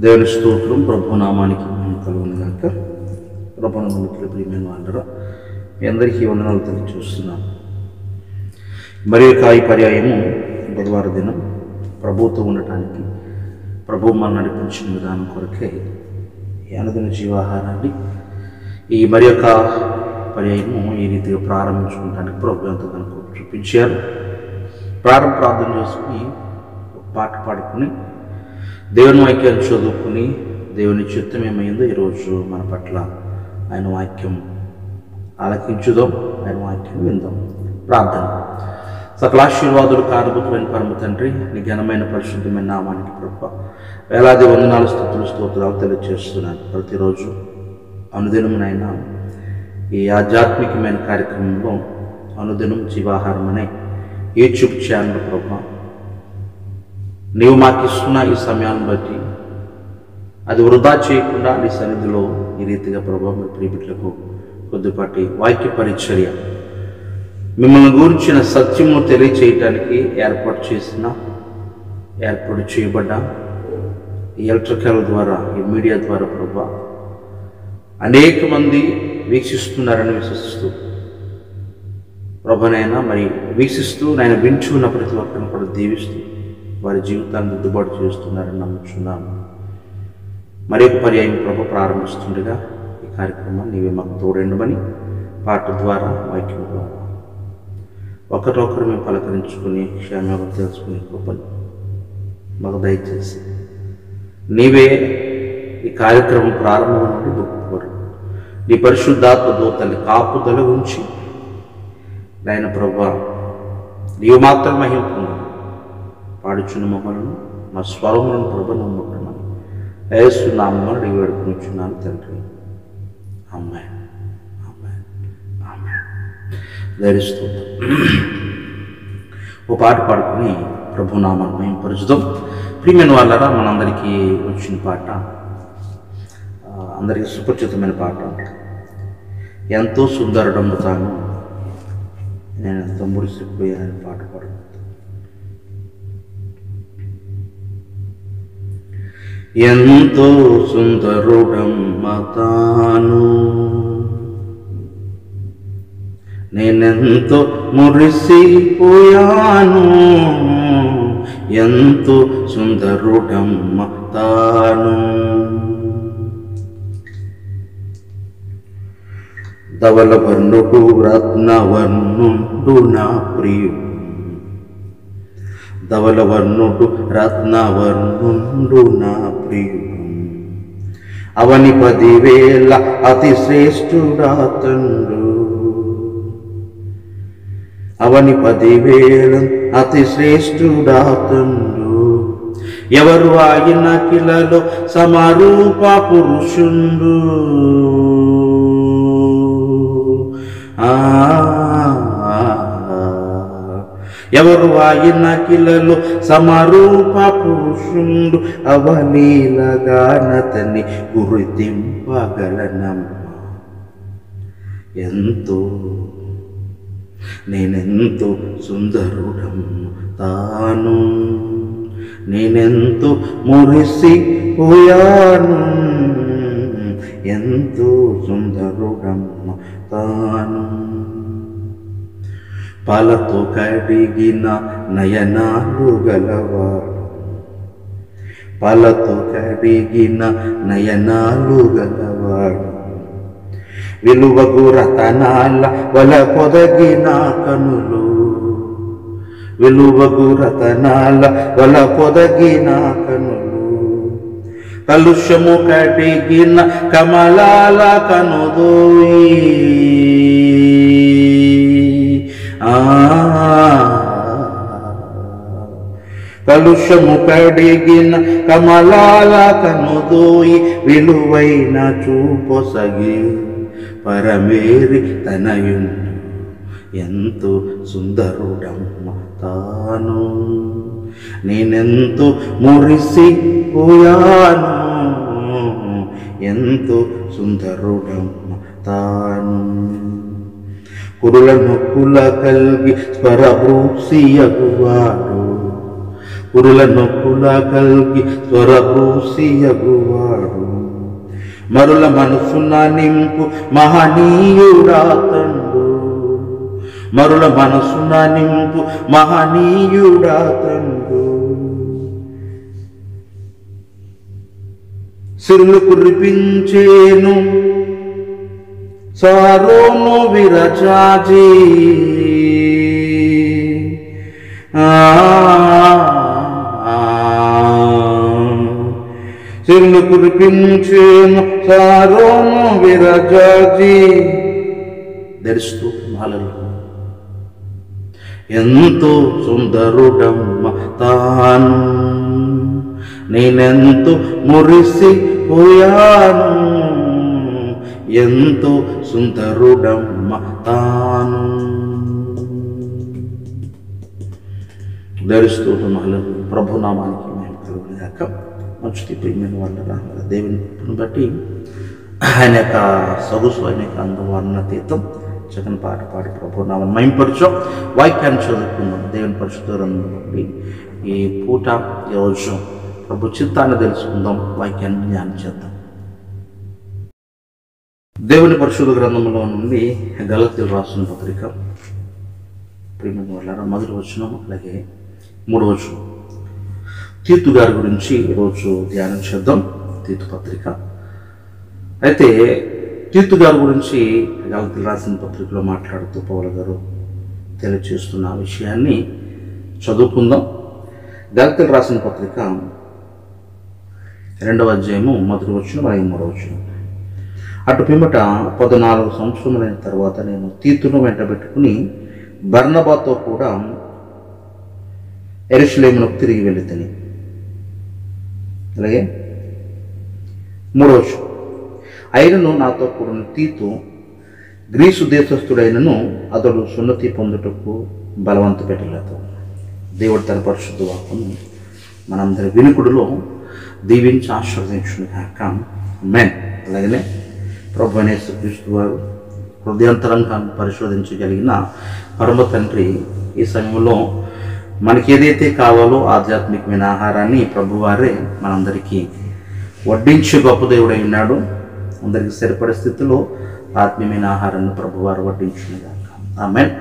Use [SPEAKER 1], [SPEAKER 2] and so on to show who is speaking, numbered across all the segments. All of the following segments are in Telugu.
[SPEAKER 1] దేవుని స్తోత్రం ప్రభునామానికి కలుగును గాక. ప్రభునామానికి ప్రియమైన వాళ్ళరా, మీ అందరికీ వందనాలు తెలియజేస్తున్నాను. మరి ఈ పర్యాయము బుధవారం దినం ప్రభుతో ఉండటానికి ప్రభు మన నడిపించిన విధానం కొరకే ఈ అనుదిన జీవాహారాన్ని ఈ మరి యొక్క పర్యాయము ఈ రీతిగా ప్రారంభించుకోవడానికి ప్రభు ఎంతో కనుక చూపించారు. ప్రార్థన చేసుకుని ఒక పాట పాడుకుని దేవుని వాక్యాన్ని చదువుకుని దేవుని చిత్తం ఏమైందో ఈరోజు మన పట్ల ఆయన వాక్యం ఆలకించుదాం, ఆయన వాక్యం విందాం. ప్రార్థన. సకల ఆశీర్వాదులు కారణభూతమైన పరమ తండ్రి, నీ ఘనమైన పరిశుద్ధమైన నామానికి ప్రభు వేలాది వందనాలు స్తుతులు స్తోత్రాలు తెలియజేస్తున్నాను. ప్రతిరోజు అనుదినమునైనా ఈ ఆధ్యాత్మికమైన కార్యక్రమంలో అనుదినం జీవాహారం అనే యూట్యూబ్ ఛానల్ ప్రభు నీవు మాకు ఇస్తున్న ఈ సమయాన్ని బట్టి అది వృధా చేయకుండా నీ సన్నిధిలో ఈ రీతిగా ప్రభావ మీ ప్రియబిడ్డలకు కొద్దిపాటి వాక్య పరిచర్య మిమ్మల్ని గురించిన సత్యము తెలియచేయటానికి ఏర్పాటు చేయబడ్డ ఈ ఎలక్ట్రికల్ ద్వారా, ఈ మీడియా ద్వారా ప్రభా అనేక మంది వీక్షిస్తున్నారని విశ్వసిస్తూ ప్రభనైనా మరి వీక్షిస్తూ ఆయన వింటున్న ప్రతి ఒక్కరిని కూడా దీవిస్తూ వారి జీవితాన్ని దిద్దుబాటు చేస్తున్నారని నమ్ముచున్నాను. మరి ఒక పర్యాయం ప్రభు ప్రారంభిస్తుండగా ఈ కార్యక్రమాన్ని నీవే మాకు తోడండమని పాట ద్వారా వాక్యం ద్వారా ఒకరొకరు మేము పలకరించుకుని క్షేమంగా తెలుసుకునే కృపను మాకు దయచేసి నీవే ఈ కార్యక్రమం ప్రారంభం నుండి గొప్పవారు నీ పరిశుద్ధాత్మ దూతల్ని కాపుదల ఉంచి నాయన ప్రభు నీవు మాత్రం మహిమ పొందాలి. పాడుచున్న మమ్మలను మా స్వరములను ప్రభు నమ్ముకున్నాను. యేసు నామమున అడిగి వేడుకొనుచున్నాను తండ్రి. ఆమేన్, ఆమేన్, ఆమేన్. ధరిస్తుంది ఓ పాట పాడుకుని ప్రభు నామాన్ని మేము పరుచుదాం. ప్రియమైన వాళ్ళరా, మనందరికీ వచ్చిన పాట, అందరికీ సుపరిచితమైన పాట, ఎంతో సుందరుడము తాను, నేను ఎంతో మురిసిపోయాను పాట పాడు. ఎంతో సుందరుడమ్మ తాను, నేనెంతో మురిసిపోయాను. ఎంతో సుందరుడమ్మ తాను, ధవలవర్ణుడు రత్నవర్ణుడు నా ప్రియుడు, ధవలవర్ణుడు రత్నవర్ణుడు నా ప్రియుడు, అవని 10,000 అతి శ్రేష్ఠుడాతండు, అవని 10,000 అతి శ్రేష్ఠుడాతండు. ఎవరు ఆయన కిలలో సమరూప పురుషుండు, ఎవరు ఆయన కిలలో సమరూప పురుషుండు, అవలీలగానతని గుర్తింపగలనమ్మ. ఎంతో నేనెంతో సుందరుడమ్మ తాను, నేనెంతో మురిసిపోయాను. ఎంతో సుందరుడమ్మ తాను, పాలతో కడిగిన నయనాలు గలవాడు, పాలతో కడిగిన నయనాలు గలవాడు, విలువగు రతనాల వల పొదగిన కనులు, విలువగు రతనాల వల పొదగిన కనులు, కలుషము కడిగిన కమలాల కనుదోయి, కలుషము కడిగిన కమలాల కనుదోయి, విలువైన చూపొసగి పరమేరి తనయుండు. ఎంతో సుందరుడమ్మ తాను, నేనెంతో మురిసిపోయాను. ఎంతో సుందరుడమ్మ తాను, కురుల నొక్కుల కల్గి స్వరభూసియగువాడు, పురుల నొప్పుల కల్గి త్వరపూసియగువాడు మరుల మనసున నింపు మహనీయుడా తండు మరుల మనసున నింపు మహనీయుడా తండు సిరులు కురిపించేను సారోను విరచాజీ సిరులు కురిపించేను సారోను విరచాజీ ధరిస్తూ మాలలు ఎంతో సుందరుడమ్మ తాను నేనెంతో మురిసిపోయాను ఎంతో సుందరుడమ్మ తాను ధరిస్తూ మహిళలు ప్రభునామానికి మేము కలుగుగాక. మంచిది ప్రియమైన వాళ్ళ దేవుని బట్టి ఆయన యొక్క సొగసు ఆయన యొక్క అందవర్ణతీతం చక్కని పాట పాడి ప్రభునామాన్ని మైంపరచం. వాక్యాన్ని చదువుకుందాం. దేవుని పరిశుద్ధులందరి ఈ పూట ఈరోజు ప్రభు చిత్తాన్ని తెలుసుకుందాం. వాక్యాన్ని జ్ఞానం చేద్దాం. దేవుని పరిశుద్ధ గ్రంథంలో నుండి గలతీయులకు రాసిన పత్రిక ప్రియమైన వాళ్ళ మొదటి వచనం అలాగే 3వ వచనం తీతు గారి గురించి ఈరోజు ధ్యానం చేద్దాం. తీతు పత్రిక అయితే తీతు గారి గురించి గలతీయులకు రాసిన పత్రికలో మాట్లాడుతూ పౌలు గారు తెలియజేస్తున్న విషయాన్ని చదువుకుందాం. గలతీయులకు రాసిన పత్రిక 2వ అధ్యాయము 1వ వచనం అలాగే 3వ వచనం. అటు పిమ్మట 14 సంవత్సరములైన తర్వాత నేను తీతును వెంటబెట్టుకుని బర్నబాతో కూడా యెరూషలేమునకు తిరిగి వెళ్ళితిని. అలాగే 3వ వచనం. అయినను నాతో కూడిన తీతు గ్రీసు దేశస్థుడైనను అతడు సున్నతి పొందుటకు బలవంత పెట్టలేదు. దేవుడు తన పరిశుద్ధ వాక్కును మనందరి వినుకుడులో దీవించి ఆశీర్వదించును కాక. ఆమేన్. అలాగనే ప్రభువైన యేసుక్రీస్తు వారు హృదయాంతరంగాన్ని పరిశోధించగలిగిన పరమ తండ్రి ఈ సమయంలో మనకి ఏదైతే కావాలో ఆధ్యాత్మికమైన ఆహారాన్ని ప్రభువారే మనందరికీ వడ్డించే గొప్ప దేవుడై ఉన్నాడు. అందరికీ సరిపడే స్థితిలో ఆత్మీయమైన ఆహారాన్ని ప్రభువారు వడ్డించునుగాక. ఆమేన్.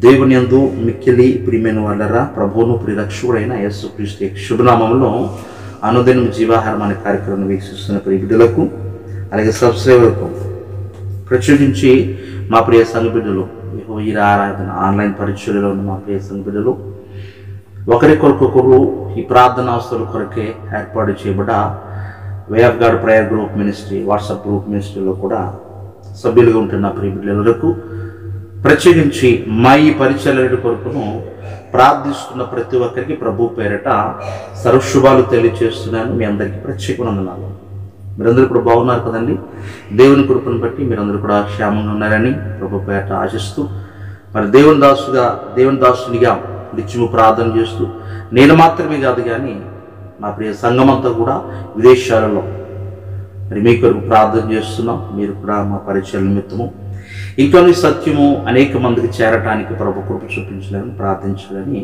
[SPEAKER 1] దేవుని యందు మిక్కిలి ప్రియమైన వాళ్ళరా ప్రభువును ప్రియరక్షకుడైన యేసుక్రీస్తు శుభనామంలో అనుదినం జీవాహారం అనే కార్యక్రమాన్ని వీక్షిస్తున్న ప్రియ బిడ్డలకు అలాగే సబ్స్క్రైబర్లకు ప్రత్యేకించి మా ప్రియ సంఘ బిడ్డలు ఈ ఆరాధన ఆన్లైన్ పరీక్షలలో ఉన్న మా ప్రియ సంఘ బిడ్డలు ఒకరికొరకొకరు ఈ ప్రార్థనాస్తుల కొరకే ఏర్పాటు చేయబడ్డ way of God prayer group ministry WhatsApp group మినిస్ట్రీలో కూడా సభ్యులుగా ఉంటున్న ప్రియ బిడ్డలకు ప్రత్యేకించి మా ఈ పరిచర్యల కొరకును ప్రార్థిస్తున్న ప్రతి ఒక్కరికి ప్రభు పేరట సర్వశుభాలు తెలియజేస్తున్నాను. మీ అందరికీ ప్రత్యేకమైన వందనాలు. మీరందరూ కూడా బాగున్నారు కదండి. దేవుని కృపను బట్టి మీరందరూ కూడా క్షేమంగా ఉన్నారని ప్రభు పేరట ఆశిస్తూ మరి దేవుని దాసునిగా నిత్యము ప్రార్థన చేస్తూ నేను మాత్రమే కాదు కానీ మా ప్రియ సంఘమంతా కూడా విదేశాలలో మరి మీ కొరకు ప్రార్థన చేస్తున్నాం. మీరు కూడా మా పరిచయాల నిమిత్తము ఇంట్లోని సత్యము అనేక మందికి చేరటానికి ప్రభు కృప చూపించాలని ప్రార్థించాలని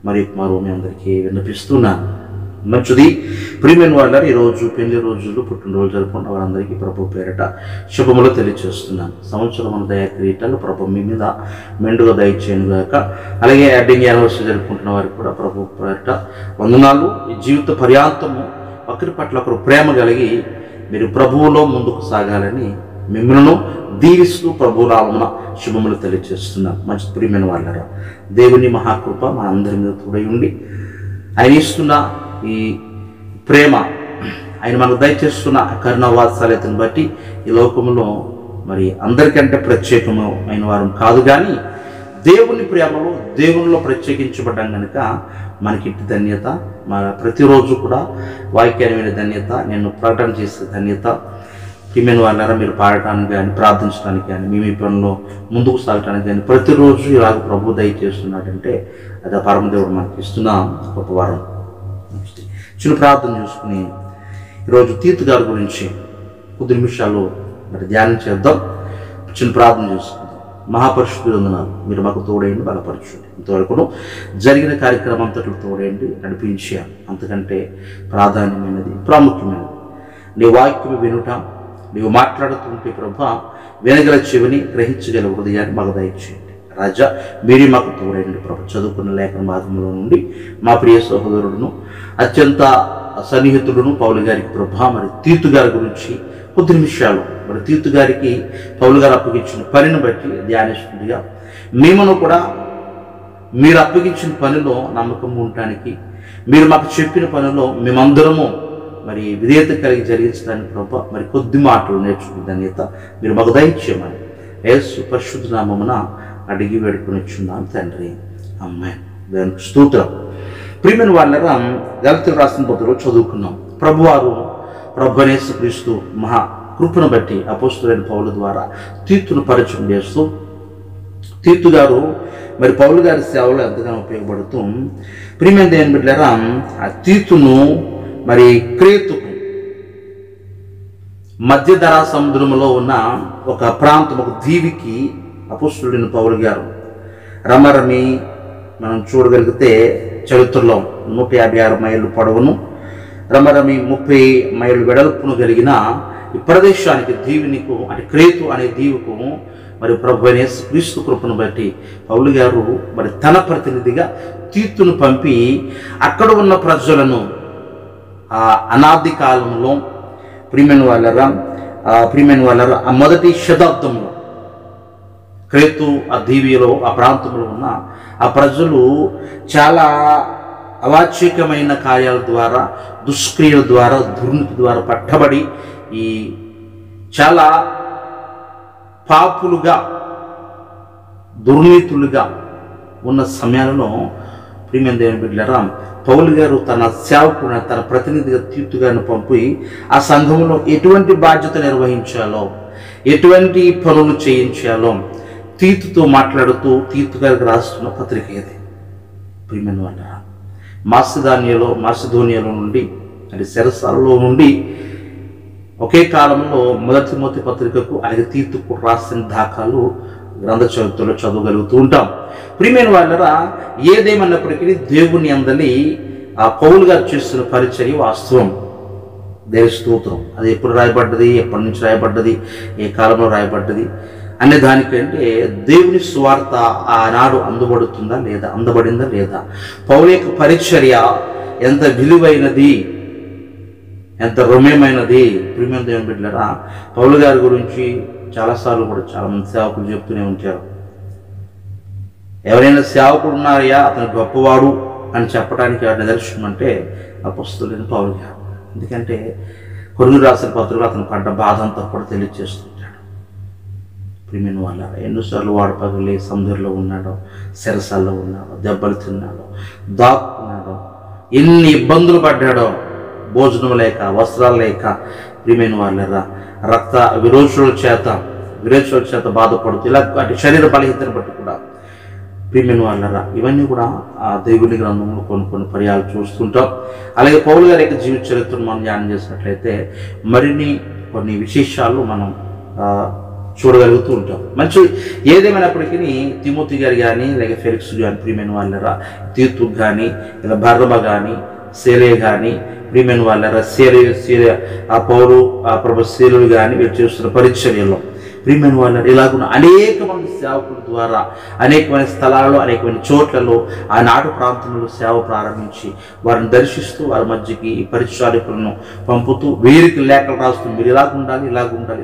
[SPEAKER 1] మరి మీ అందరికీ విన్నపిస్తున్నాను. మంచిది ప్రియమైన వాళ్ళ ఈరోజు పెళ్లి రోజులు పుట్టినరోజు జరుపుకున్న వారందరికీ ప్రభు పేరట శుభములు తెలియజేస్తున్నాను. సంవత్సరం మన దయా క్రీటలు ప్రభు మీ మీద మెండుగా దయచేయను గాక. అలాగే వెడ్డింగ్ యానివర్సరీ జరుపుకుంటున్న వారికి కూడా ప్రభు పేరట వందనాలు. ఈ జీవిత పర్యాంతము ఒకరి పట్ల ఒకరు ప్రేమ కలిగి మీరు ప్రభువులో ముందుకు సాగాలని మిమ్మల్ని దీవిస్తూ ప్రభునామమున శుభములు తెలియజేస్తున్నాను. మంచి ప్రియమైన వాళ్ళరా దేవుని మహాకృప మన అందరి మీద తోడై ఉండి ఆయన ఇస్తున్న ఈ ప్రేమ ఆయన మనకు దయచేస్తున్న కరుణ వాత్సల్యతను బట్టి ఈ లోకంలో మరి అందరికంటే ప్రత్యేకమైన వారు కాదు కానీ దేవుని ప్రేమలో దేవునిలో ప్రత్యేకించబడ్డాం కనుక మనకి ధన్యత. మన ప్రతిరోజు కూడా వాక్యాన్ని ధన్యత, నేను ప్రకటన చేసే ధన్యత. ప్రియమైన వాళ్ళారా మీరు పాడటానికి కానీ ప్రార్థించడానికి కానీ మీ పనిలో ముందుకు సాగటానికి కానీ ప్రతిరోజు ఇలాగ ప్రభు దయచేస్తున్నాడంటే అది పరమదేవుడు మనకి ఇస్తున్న గొప్ప వారం. చిన్న ప్రార్థన చేసుకుని ఈరోజు తీతు గారి గురించి కొద్ది నిమిషాలు మరి ధ్యానం చేద్దాం. చిన్న ప్రార్థన చేసుకుందాం. మహాపరిశుద్ధులు వందనాలు. మీరు మాకు తోడేయండి, బలపరచండి. ఇంతవరకు జరిగిన కార్యక్రమం అంతట్లో తోడేయండి, నడిపించాలి. అంతకంటే ప్రాధాన్యమైనది, ప్రాముఖ్యమైనది నీ వాక్యం వినుట. నీవు మాట్లాడుతుంటే ప్రభా వినగల చెవిని, గ్రహించగల హృదయాన్ని మాకు దయచేయండి రాజా. మీరే మాకు తోడేయండి ప్రభు. చదువుకున్న లేఖన భాగంలో నుండి మా ప్రియ సహోదరుడును అత్యంత సన్నిహితుడును పౌలు గారికి ప్రభా మరి తీతు గారి గురించి కొద్ది నిమిషాలు మరి తీతు గారికి పౌలు గారు అప్పగించిన పనిని బట్టి ధ్యానిస్తుండగా మేమును కూడా మీరు అప్పగించిన పనిలో నమ్మకం ఉండటానికి, మీరు మాకు చెప్పిన పనిలో మేమందరము మరి విధేయత కలిగి జరిగించడానికి ప్రభా మరి కొద్ది మాటలు నేర్చుకునే ధన్యత మీరు మాకు దయచేయమని యేసు పరిశుద్ధ నామమున అడిగి వేడుకొనిచున్నాను తండ్రి, ఆమేన్. దానికి స్తోత్రం. ప్రియమైన వాళ్ళరా, గలతీయులకు రాసిన పత్రికలో చదువుకున్నాం. ప్రభువారు ప్రభు యేసు క్రీస్తు మహా కృపను బట్టి అపోస్తలుడైన పౌలు ద్వారా తీతును పరిచయం చేస్తూ, తీతు గారు మరి పౌలు గారి సేవలో ఎంతగానో ఉపయోగపడుతూ, ప్రియమైన దేవుని బిడ్డలారా, ఆ తీతును మరి క్రేతుకు మధ్యధరా సముద్రంలో ఉన్న ఒక ప్రాంతం, ఒక దీవికి అపోస్తలుడైన పౌలు గారు రమరమి మనం చూడగలిగితే చరిత్రలో 156 మైళ్ళు పొడవును, రమరమి 30 మైళ్ళు వెడల్పును కలిగిన ఈ ప్రదేశానికి, దీవునికు అంటే క్రేతు అనే దీవుకు మరి ప్రభు యేసు క్రీస్తు కృపను బట్టి పౌలు గారు మరి తన ప్రతినిధిగా తీతును పంపి అక్కడ ఉన్న ప్రజలను ఆ అనాది కాలంలో ప్రియమైన వాళ్ళరా ఆ మొదటి శతాబ్దంలో క్రేతు ఆ దీవిలో ఆ ప్రాంతంలో ఉన్న ఆ ప్రజలు చాలా అవాచ్యకమైన కార్యాల ద్వారా, దుష్క్రియల ద్వారా, దుర్నీతి ద్వారా పట్టబడి ఈ చాలా పాపులుగా, దుర్నీతులుగా ఉన్న సమయాలలో ప్రియమైన దేవుని బిడ్డలారా, పౌలు గారు తన సేవకుడు, తన ప్రతినిధిగా తీతు గారిని పంపి ఆ సంఘంలో ఎటువంటి బాధ్యత నిర్వహించాలో, ఎటువంటి పనులు చేయించాలో తీతుతో మాట్లాడుతూ తీతు గారికి రాస్తున్న పత్రిక ఇది. ప్రియమైన వాళ్ళ మాసిదోనియాలో నుండి అంటే చెరసాలలో నుండి ఒకే కాలంలో మొదటి తిమోతి పత్రికకు అలాగే తీతుకు రాసిన దాఖలు గ్రంథ చరిత్రలో చదవగలుగుతూ ఉంటాం. ప్రియమైన వాళ్ళరా, ఏదేమన్నప్పటికీ దేవుని అందలి ఆ పౌలు గారు చేస్తున్న పరిచర్య వాస్తవం. దేవుని స్తోత్రం. అది ఎప్పుడు రాయబడ్డది, ఎప్పటి నుంచి రాయబడ్డది, ఏ కాలంలో రాయబడ్డది అనే దానికంటే దేవుని సువార్త ఆనాడు అందబడిందా లేదా, పౌలు యొక్క పరిచర్య ఎంత విలువైనది, ఎంత రమ్యమైనది. ప్రియమైన దేవుని బిడ్డలారా, పౌలు గారి గురించి చాలాసార్లు కూడా చాలామంది సేవకులు చెప్తూనే ఉంటారు. ఎవరైనా సేవకుడు ఉన్నారయ్యా అతను గొప్పవాడు అని చెప్పడానికి నిదర్శనం అంటే అపోస్తలుడైన పౌలు గారు. ఎందుకంటే కొరింథీయులకు రాసిన పత్రికలో అతను పడ్డ బాధ అంతా కూడా తెలియజేస్తుంటాడు. ప్రియమైన వాళ్ళ ఎన్నోసార్లు వాడపగలి సముద్రంలో ఉన్నాడో, చెరసాల్లో ఉన్నాడో, దెబ్బలు తిన్నాడో, దాక్కున్నాడో, ఎన్ని ఇబ్బందులు పడ్డాడో, భోజనం లేక, వస్త్రాలు లేక. ప్రియమైన వాళ్ళరా, రక్త విరోచనల చేత బాధపడుతూ ఇలా అంటే శరీర బలహీనతను బట్టి కూడా. ప్రియమైన వాళ్ళరా, ఇవన్నీ కూడా ఆ దేవుని గ్రంథంలో కొన్ని పర్యాలు చూస్తుంటాం. అలాగే పౌలు గారి యొక్క జీవిత చరిత్రను మనం ధ్యానం చేసినట్లయితే మరిన్ని కొన్ని విశేషాలు మనం చూడగలుగుతూ ఉంటాం. మంచి ఏదేమైనప్పటికీ తిమోతి గారు కానీ లేక ఫెలిక్స్ కానీ, ప్రియమైన వాళ్ళరా, తీతు కానీ ఇలా బర్నబా కానీ, సేలే కానీ, ప్రియమైన వాళ్ళరా, ఆ పౌలు ఆ ప్రభు శీలులు కానీ వీరు చేస్తున్న పరిచర్యలో ప్రియమైన వాళ్ళని ఇలాగున్న అనేక మంది సేవకుల ద్వారా అనేకమైన స్థలాల్లో, అనేకమైన చోట్లలో ఆనాడు ప్రాంతంలో సేవ ప్రారంభించి వారిని దర్శిస్తూ వారి మధ్యకి ఈ పరిచారకులను పంపుతూ వీరికి లేఖలు రాస్తూ మీరు ఇలాగుండాలి,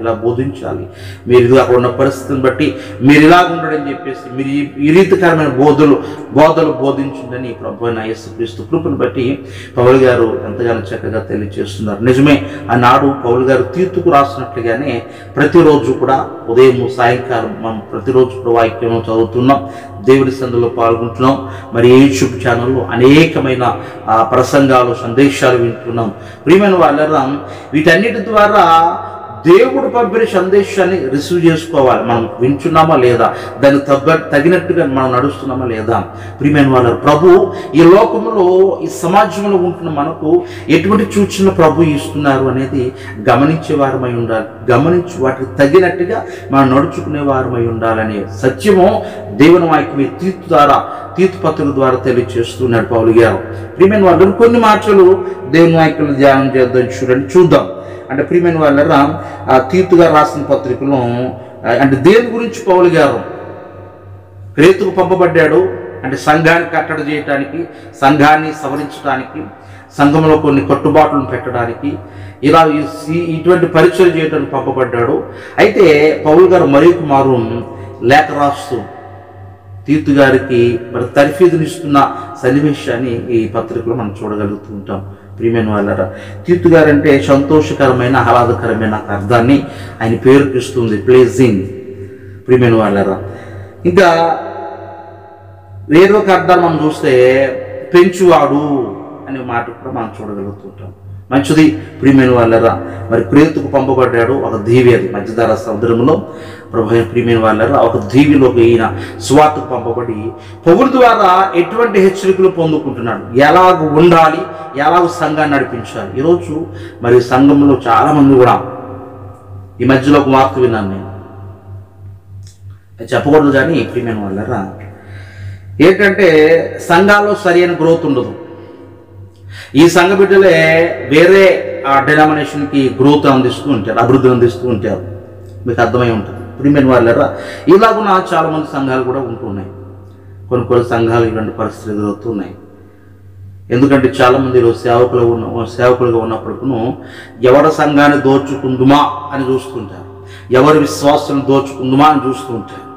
[SPEAKER 1] ఇలా బోధించాలి, మీరు అక్కడ ఉన్న పరిస్థితిని బట్టి మీరు ఇలాగుండడని చెప్పేసి మీరు ఈ రీతికరమైన బోధలు బోధించిందని ప్రభువైన యేసుక్రీస్తు కృపను బట్టి పౌలు గారు ఎంతగానో చక్కగా తెలియజేస్తున్నారు. నిజమే, ఆనాడు పౌలు గారు తీతుకు రాసినట్లుగానే ప్రతిరోజు కూడా ఉదయం సాయంకాలం మనం ప్రతిరోజు కూడా వాక్యం చదువుతున్నాం, దేవుడి సందులో పాల్గొంటున్నాం. మరి యూట్యూబ్ ఛానల్లో అనేకమైన ప్రసంగాలు, సందేశాలు వింటున్నాం. ప్రియమైన వాళ్ళరా, వీటన్నిటి ద్వారా దేవుడు పంపిన సందేశాన్ని రిసీవ్ చేసుకోవాలి. మనం వింటున్నామా లేదా, దానికి తగినట్టుగా మనం నడుస్తున్నామా లేదా. ప్రియమైన వాళ్ళ ప్రభు ఈ లోకంలో ఈ సమాజంలో ఉంటున్న మనకు ఎటువంటి సూచనలు ప్రభు ఇస్తున్నారు అనేది గమనించే వారమై ఉండాలి. గమనించి వాటికి తగినట్టుగా మనం నడుచుకునే వారమై ఉండాలనే సత్యము దేవుని వాక్యమే తీతు పత్రిక ద్వారా తెలియజేస్తున్నాడు పౌలు గారు. ప్రియమైన వాళ్ళు కొన్ని మాటలు దేవుని వాక్యలు ధ్యానం చేద్దాం. చూద్దాం. అంటే ప్రియమైన వాళ్ళ తీతుగా రాసిన పత్రికలో అంటే దేని గురించి పౌలు గారు క్రేతుకు పంపబడ్డాడు అంటే సంఘాన్ని కట్టడి చేయడానికి, సంఘాన్ని సవరించడానికి, సంఘంలో కొన్ని కట్టుబాట్లను పెట్టడానికి, ఇలా ఇటువంటి పరిచయం చేయడానికి పంపబడ్డాడు. అయితే పౌలు గారు మరొక మారు లేఖ రాస్తూ తీతు గారికి మరి తర్ఫీదునిస్తున్న సన్నివేశాన్ని ఈ పత్రికలో మనం చూడగలుగుతూ ఉంటాం. ప్రియమైన వాళ్ళరా, తీతు గారు అంటే సంతోషకరమైన, ఆహ్లాదకరమైన అర్థాన్ని ఆయన పేరుకి ఇస్తుంది, ప్లేజింగ్. ప్రియమైన వాళ్ళరా, ఇంకా వేరొక అర్థాన్ని మనం చూస్తే పెంచువాడు అనే మాట కూడా మనం చూడగలుగుతుంటాం. మంచిది. ప్రియమైన వాళ్ళరా, మరి క్రేతుకు పంపబడ్డాడు ఒక దీవి, అది మధ్యధరా సముద్రంలో ప్రభు. ప్రియమైన వాళ్ళరా, ఒక దీవిలోకి ఈయన సువార్తకు పంపబడి పౌలు ద్వారా ఎటువంటి హెచ్చరికలు పొందుకుంటున్నాడు, ఎలాగ ఉండాలి, ఎలాగ సంఘాన్ని నడిపించాలి. ఈరోజు మరి సంఘంలో చాలామంది కూడా ఈ మధ్యలో ఒక వార్త విన్నాను, నేను చెప్పకూడదు కానీ ప్రియమైన వాళ్ళరా, ఏంటంటే సంఘాల్లో సరైన గ్రోత్ ఉండదు. ఈ సంఘ బిడ్డలే వేరే ఆ డినామినేషన్కి గ్రోత్ అందిస్తూ ఉంటారు, అభివృద్ధి అందిస్తూ ఉంటారు. మీకు అర్థమై ఉంటుంది. ప్రియమైన వాళ్ళరా, ఇలాగున్న చాలామంది సంఘాలు కూడా ఉంటున్నాయి. కొన్ని సంఘాలు ఇలాంటి పరిస్థితులు ఎదురవుతున్నాయి. ఎందుకంటే చాలామంది ఈరోజు సేవకులుగా ఉన్నప్పటికీ ఎవరి సంఘాన్ని దోచుకుందుమా అని చూస్తుంటారు, ఎవరి విశ్వాసాన్ని దోచుకుందుమా అని చూస్తూ ఉంటారు.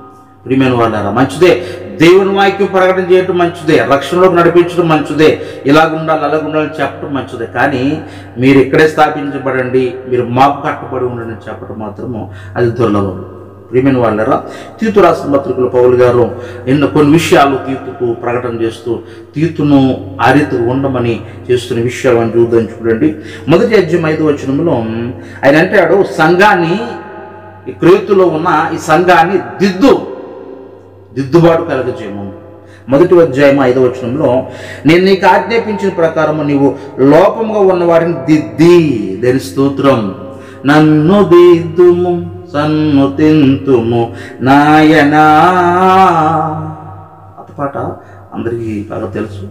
[SPEAKER 1] ప్రియమైన వాళ్ళారా, మంచిదే, దేవుని వాక్యం ప్రకటన చేయటం మంచిదే, రక్షణలోకి నడిపించడం మంచిదే, ఇలాగుండాలి అలాగుండాలని చెప్పడం మంచిదే. కానీ మీరు ఇక్కడే స్థాపించబడండి, మీరు మాకు కట్టబడి ఉండండి అని చెప్పడం మాత్రము అది దుర్లభం. ప్రియమైన వాళ్ళారా, తీతు రాసిన పత్రికలో పౌలు గారు కొన్ని విషయాలు తీతుకు ప్రకటన చేస్తూ తీతును ఆ రీతిగా ఉండమని చేస్తున్న విషయాలు అని చూడండి. మొదటి అధ్యాయం 5వ వచనంలో ఆయన అంటాడు, సంఘాన్ని, ఈ క్రేతులో ఉన్న ఈ సంఘాన్ని దిద్దుబాటు కలగజేయము. మొదటి అధ్యాయం 5వ వచనంలో, నేను నీకు ఆజ్ఞాపించిన ప్రకారము నీవు లోపముగా ఉన్న వారిని దిద్ది, దేని స్తోత్రం, నన్ను దిద్దుము సన్నుతింతుము నాయనా. అతపాట అందరికీ బాగా తెలుసు.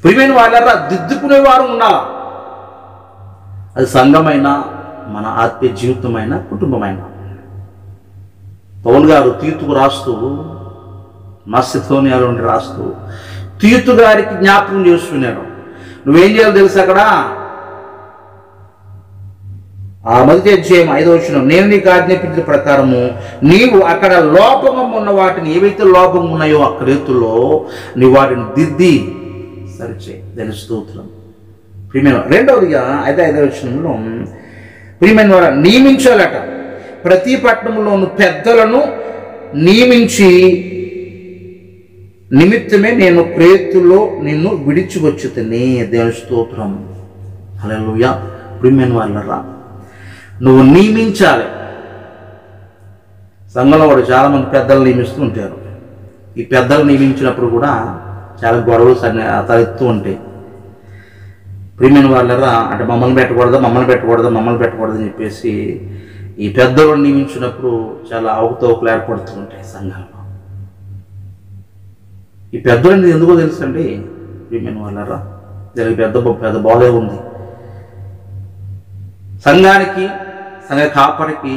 [SPEAKER 1] ప్రియమైన వాళ్ళరా, దిద్దుకునేవారు ఉండాలి. అది సంఘమైనా, మన ఆత్మీయ జీవితమైన, కుటుంబమైన. పౌలు గారు తీతుకు రాస్తూ, మాసిదోనియాలో నుండి రాస్తూ తీతు గారికి జ్ఞాపకం చేస్తున్నాడు. నువ్వేం చేయాలో తెలుసు, అక్కడ ఆ మొదటి అధ్యాయం 5వ వచనం, నేను నీకు ఆజ్ఞాపించిన ప్రకారము నీవు అక్కడ లోపంగా ఉన్న వాటిని, ఏవైతే లోపం ఉన్నాయో ఆ క్రేతులో నీవు వాటిని దిద్ది సరిచేయి, దాని స్తోత్రం. ప్రియమైన రెండవదిగా 5వ వచనంలో, ప్రియమైన వారు నియమించాలట, ప్రతి పట్టణంలోను పెద్దలను నియమించి నిమిత్తమే నేను క్రేతులో నిన్ను విడిచి వచ్చుతనే, దేవుని స్తోత్రం. హల్లెలూయా. ప్రియమైన వాళ్ళరా, నువ్వు నియమించాలి. సంఘంలో కూడా చాలామంది పెద్దలు నియమిస్తూ ఉంటారు. ఈ పెద్దలు నియమించినప్పుడు కూడా చాలా గొడవలు తలెత్తూ ఉంటాయి. ప్రియమైన వాళ్ళరా, అంటే మమ్మల్ని పెట్టకూడదు అని చెప్పేసి ఈ పెద్దలను నియమించినప్పుడు చాలా అవకతవకలు ఏర్పడుతూ ఉంటాయి సంఘంలో. ఈ పెద్దలు ఎందుకో తెలుసండి ప్రియమైన వాళ్ళరా, దీనికి పెద్ద బాధే ఉంది. సంఘానికి, సంఘ కాపరికి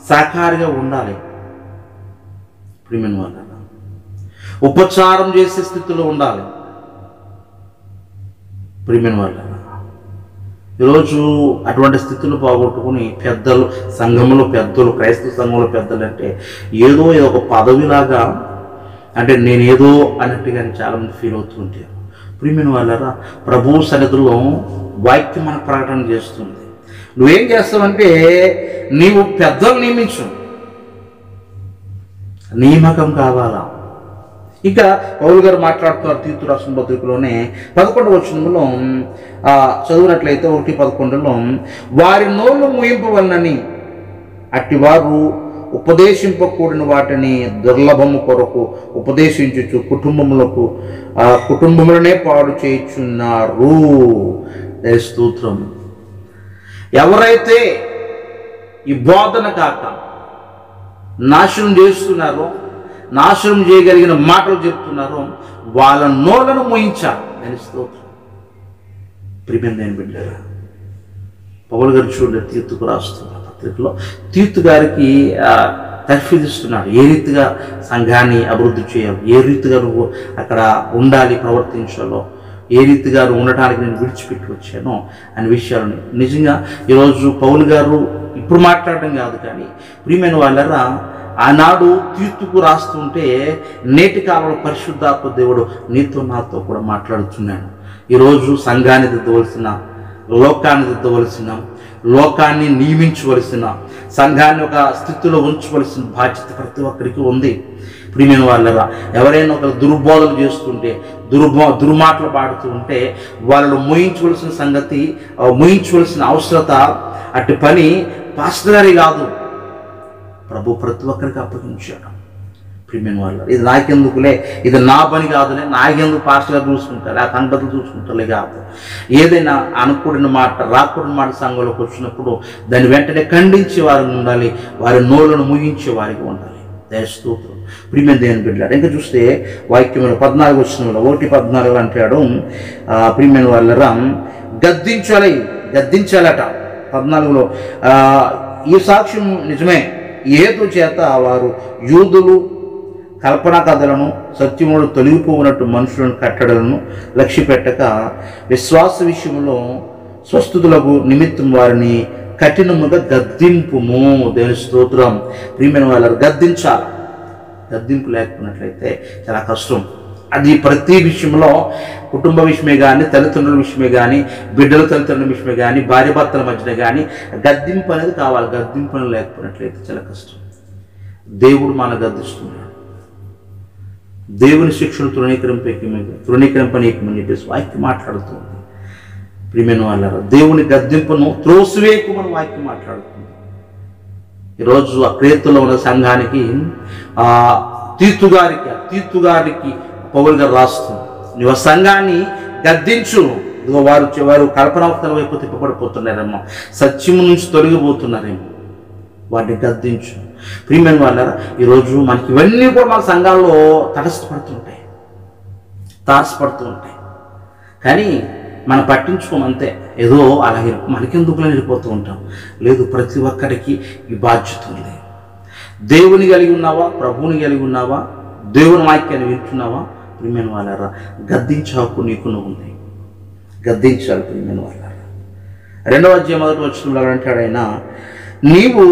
[SPEAKER 1] సహకారిగా ఉండాలి. ప్రియమైన వాళ్ళరా, ఉపచారం చేసే స్థితిలో ఉండాలి. ప్రియమైన వాళ్ళరా, ఈరోజు అటువంటి స్థితిని పోగొట్టుకుని పెద్దలు, సంఘంలో పెద్దలు, క్రైస్తవ సంఘంలో పెద్దలు అంటే ఏదో ఒక పదవిలాగా, అంటే నేనేదో అన్నట్టుగా చాలామంది ఫీల్ అవుతూ ఉంటారు. ప్రియమైన వాళ్ళరా, ప్రభు సన్నిధిలో వాక్యం మనకు ప్రకటన చేస్తుంది. నువ్వేం చేస్తావంటే నీవు పెద్దలు నియమించు, నియామకం కావాలా. ఇక పౌలు గారు మాట్లాడుతున్నారు తీతు రాసిన పత్రికలోనే 11వ వచనంలో చదివినట్లయితే 1:11లో వారి నోళ్ళు ముయింపవలనని అట్టివారు ఉపదేశింపకూడిన వాటిని దుర్లభము కొరకు ఉపదేశించుచు కుటుంబములనే పాడు చేయుచున్నారు. స్తోత్రం. ఎవరైతే ఈ బోధన కాక నాశనం చేస్తున్నారో, నాశనం చేయగలిగిన మాటలు చెప్తున్నారో వాళ్ళ నోళ్ళను మోయించాలి. నేను స్తోత్రం. ప్రియమైన బిడ్డలారా, పౌలు గారు చూడండి తీతుకు రాస్తున్న పత్రికలో తీతు గారికి తర్ఫీదిస్తున్నాడు. ఏ రీతిగా సంఘాన్ని అభివృద్ధి చేయాలి, ఏ రీతిగా నువ్వు అక్కడ ఉండాలి, ప్రవర్తించాలో, ఏ రీతిగా ఉండటానికి నేను విడిచిపెట్టి వచ్చానో అనే విషయాలని నిజంగా ఈరోజు పౌలు గారు ఇప్పుడు మాట్లాడడం కాదు, కానీ ప్రియమైన వాళ్ళరా ఆనాడు తీతుకు రాస్తుంటే నేటి కాలంలో పరిశుద్ధాత్మ దేవుడు నీతో నాతో కూడా మాట్లాడుతున్నాడు. ఈరోజు సంఘాన్ని దిద్దవలసిన, లోకాన్ని దిద్దవలసిన, లోకాన్ని నియమించవలసిన, సంఘాన్ని ఒక స్థితిలో ఉంచవలసిన బాధ్యత ప్రతి ఒక్కరికి ఉంది. ప్రియమైన వాళ్ళరా, ఎవరైనా ఒక దుర్బోధలు చేస్తుంటే, దుర్మాటలు పాడుతూ ఉంటే వాళ్ళను మోయించవలసిన సంగతి, మోయించవలసిన అవసరత, అటు పని పాస్టర్ గారి కాదు, ప్రభు ప్రతి ఒక్కరికి అప్పగించాడు. ప్రియమైన వాళ్ళు, ఇది నాకెందుకులే, ఇది నా పని కాదులే, నాకెందుకు పాస్టర్ గారు చూసుకుంటారు, ఆ సంగతులు చూసుకుంటారులే కాదు. ఏదైనా అనుకూడిన మాట, రాకూడిన మాట సంఘంలోకి వచ్చినప్పుడు దాన్ని వెంటనే ఖండించే వారికి ఉండాలి, వారి నోళ్ళను ముగించే వారికి ఉండాలి. స్తోత్రం. ప్రియమైన దేవుని బిడ్డలారా, ఇంకా చూస్తే వాక్యంలో 14 వచనంలో 1:14 అంటాడు, ప్రియమైన వాళ్ళరా గద్దించాలట. 14లో ఈ సాక్ష్యం నిజమే, ఏదో చేత వారు యూదులు కల్పనా కథలను, సత్యముడు తొలగిపోయినట్టు మనుషులను కట్టడలను లక్ష్య పెట్టక విశ్వాస విషయంలో స్వస్థతులకు నిమిత్తం వారిని కఠినముగా గద్దింపుము. దేవుని స్తోత్రం. ప్రియమైన వాళ్ళని గద్దించాలి. గద్దింపు లేకున్నట్లయితే చాలా కష్టం. అది ప్రతి విషయంలో, కుటుంబ విషయమే కానీ, తల్లిదండ్రుల విషయమే కానీ, బిడ్డల తల్లిదండ్రుల విషయమే కానీ, భార్య భర్తల మధ్యన కానీ గద్దింపు అనేది కావాలి. గద్దింపు అనేది లేకపోయినట్లయితే చాలా కష్టం. దేవుడు మన గద్దిస్తున్నాడు. దేవుని శిక్షను తృణీకరింపనీయమని చెప్పేసి వాక్యం మాట్లాడుతుంది. ప్రియమైన వాళ్ళారా, దేవుని గద్దింపును త్రోసివేయమని వాక్యం మాట్లాడుతుంది. ఈరోజు ఆ క్రీస్తులో ఉన్న సంఘానికి తీతు గారికి పౌలు గారు రాస్తుంది, నువ్వు సంఘాన్ని గద్దించు. వారు కల్పనావతల వైపు తిప్పబడిపోతున్నారేమో, సత్యము నుంచి తొలగిపోతున్నారేమో, వాటిని గద్దించు. ప్రియమైన వాళ్ళారా, ఈరోజు మనకి ఇవన్నీ కూడా మన సంఘాల్లో తారసపడుతూ ఉంటాయి, కానీ మనం పట్టించుకోమంతే, ఏదో అలాగే మనకెందుకులో వెళ్ళిపోతూ ఉంటాం. లేదు, ప్రతి ఒక్కరికి ఈ బాధ్యత ఉంది. దేవుని కలిగి ఉన్నావా, ప్రభువుని కలిగి ఉన్నావా, దేవుని వాక్యాన్ని వింటున్నావా? ప్రియమైన వాళ్ళారా, గద్దించే హక్కు నీకు ఉంది. గద్దించాలి. ప్రియమైన వాళ్ళారా, 2వ అధ్యాయం 1వ వచనంలో అంటాడు ఆయన, నీవు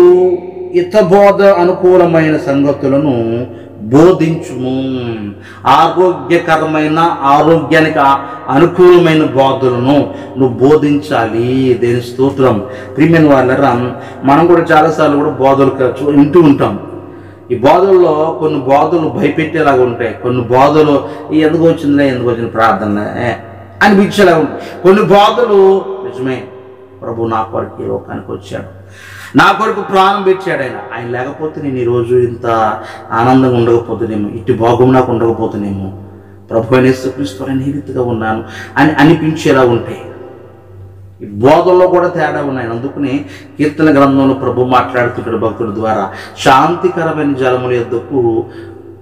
[SPEAKER 1] హితబోధ అనుకూలమైన సంగతులను బోధించుము. ఆరోగ్యానికి అనుకూలమైన బోధలను నువ్వు బోధించాలి. దేని స్తోత్రం. ప్రియమైన వాళ్ళరా, మనం కూడా చాలాసార్లు కూడా బోధలు వింటూ ఉంటాం. ఈ బోధల్లో కొన్ని బోధలు భయపెట్టేలాగా ఉంటాయి, కొన్ని బోధలు ఎందుకు వచ్చింది ప్రార్థన అనిపించేలాగా ఉంటాయి. కొన్ని బోధలు నిజమే, ప్రభు నా కొరకు ఈ లోకానికి వచ్చాడు, నా కొరకు ప్రాణం పెట్టాడు ఆయన లేకపోతే నేను ఈరోజు ఇంత ఆనందంగా ఉండకపోతున్నామో, ఇటు భోగం నాకు ఉండకపోతున్నామో, ప్రభు అయిన యేసుక్రీస్తు నేను ఈ రీతిగా ఉన్నాను అని అనిపించేలా ఉంటాయి. ఈ బోధల్లో కూడా తేడా ఉన్నాయి. అందుకని కీర్తన గ్రంథంలో ప్రభు మాట్లాడుతుంటాడు భక్తుడి ద్వారా, శాంతికరమైన జలముల యొద్దకు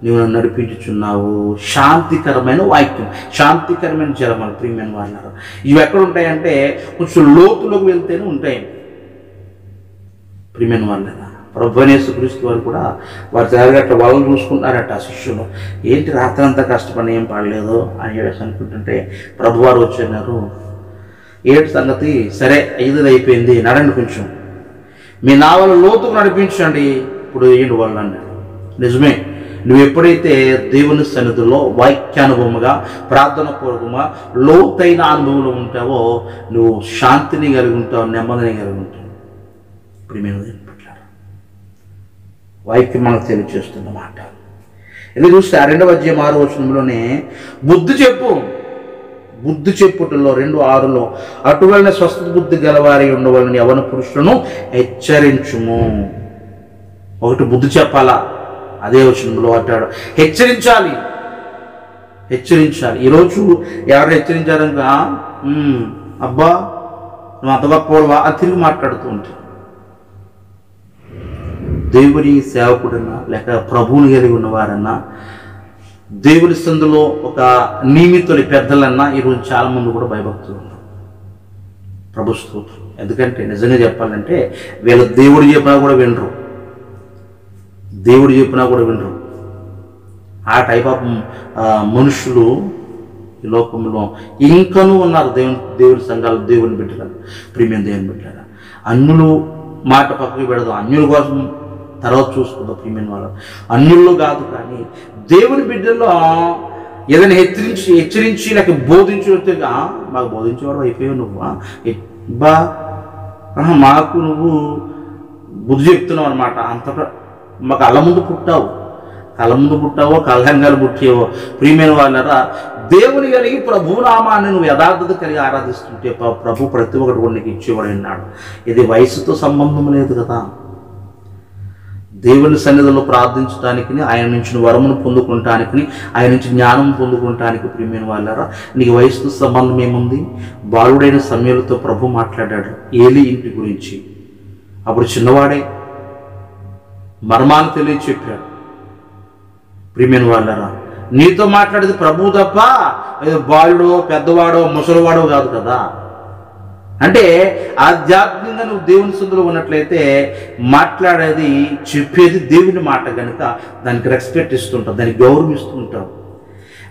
[SPEAKER 1] నీవు నన్ను నడిపించుచున్నావు. శాంతికరమైన వాక్యం, శాంతికరమైన జలములు. ప్రియమైన వాళ్ళారా, ఇవి ఎక్కడ ఉంటాయంటే కొంచెం లోతులోకి వెళ్తేనే ఉంటాయి. ప్రియమైన వాళ్ళారా, ప్రభు అయిన యేసుక్రీస్తు వారు కూడా వారి జరిగట్ల వాళ్ళు చూసుకుంటారట. శిష్యులు ఏంటి రాత్రి అంతా కష్టపడి ఏం పడలేదు అని చెప్పేసి అనుకుంటుంటే ప్రభు వారు వచ్చారు, ఏడు సంగతి సరే 5 అయిపోయింది, నడండి, కొంచెం మీ నావల లోతుకు నడిపించండి, ఇప్పుడు ఏంటి వాళ్ళు అన్నాడు. నిజమే, నువ్వు ఎప్పుడైతే దేవుని సన్నిధిలో వాక్యానుభవముగా, ప్రార్థన పూర్వకంగా లోతైన అనుభవంలో ఉంటావో నువ్వు శాంతిని కలిగి ఉంటావు, నెమ్మదిని కలిగి ఉంటావు. ప్రియమైన పట్ల వాక్యం మనకు తెలియజేస్తున్నమాట. ఇలా చూస్తే ఆ 2వ అధ్యాయం 6వ వచనంలోనే బుద్ధి చెప్పుటలో 2:6లో అటువలన స్వస్థ బుద్ధి గలవారి ఉండవాలని యవన పురుషులను హెచ్చరించుము. ఒకటి బుద్ధి చెప్పాలా, అదే వచనంలో అంటాడు హెచ్చరించాలి. ఈరోజు ఎవరు హెచ్చరించారనుక అబ్బా నువ్వు అంత గొప్పవాడువా అని తిరిగి మాట్లాడుతూ ఉంటారు. దేవుని సేవకుడన్నా లేక ప్రభువుని కలిగి ఉన్నవారన్నా, దేవుని సందులో ఒక నియమితులు పెద్దలన్నా ఈరోజు చాలామంది కూడా భయభక్తులు ఉన్నారు. ప్రభు స్తోత్రం. ఎందుకంటే నిజంగా చెప్పాలంటే వీళ్ళ దేవుడు చెప్పినా కూడా వినరు. ఆ టైప్ ఆఫ్ మనుషులు ఈ లోకంలో ఇంకనూ ఉన్నారు. దేవుడి సంఘాలు, దేవుని బిడ్డలు, ప్రియమైన దేవుని బిడ్డలు. అన్యులు మాట పక్కకు పెడదాం, అన్యుల కోసం తర్వాత చూసుకుందాం. ప్రియమైన వాళ్ళు అన్యుల్లో కాదు, కానీ దేవుని బిడ్డల్లో ఏదైనా హెచ్చరించి లేక బోధించి వస్తే మాకు బోధించేవాడు అయిపోయావు నువ్వు బా మాకు నువ్వు బుద్ధి చెప్తున్నావు అనమాట. అంత మాకు కళ్ళ ముందు పుట్టావో కళ్ళంగాలు పుట్టావో. ప్రియమైన వాళ్ళరా, దేవుని కలిగి ప్రభునామాన్ని నువ్వు యథార్థత కలిగి ఆరాధిస్తుంటే ప్రభు ప్రతి ఒక్కటి కూడా నీకు ఇచ్చేవాడు అన్నాడు. ఇది వయసుతో సంబంధం లేదు కదా. దేవుని సన్నిధిలో ప్రార్థించడానికి, ఆయన నుంచి వరమును పొందుకుంటానికి, ఆయన నుంచి జ్ఞానం పొందుకుంటానికి ప్రియమైన వాళ్ళారా నీకు వయసుతో సంబంధం ఏముంది? బాలుడైన సమయాలతో ప్రభు మాట్లాడాడు ఏలీ ఇంటి గురించి. అప్పుడు చిన్నవాడే మర్మాన్ని తెలియ చెప్పాడు. ప్రియమైన వాళ్ళారా, నీతో మాట్లాడేది ప్రభు తప్ప ఏదో బాలుడో పెద్దవాడో ముసలివాడో కాదు కదా. అంటే ఆధ్యాత్మికంగా నువ్వు దేవుని సందులో ఉన్నట్లయితే మాట్లాడేది చెప్పేది దేవుని మాట కనుక దానికి రెస్పెక్ట్ ఇస్తుంటావు, దానికి గౌరవం ఇస్తుంటావు.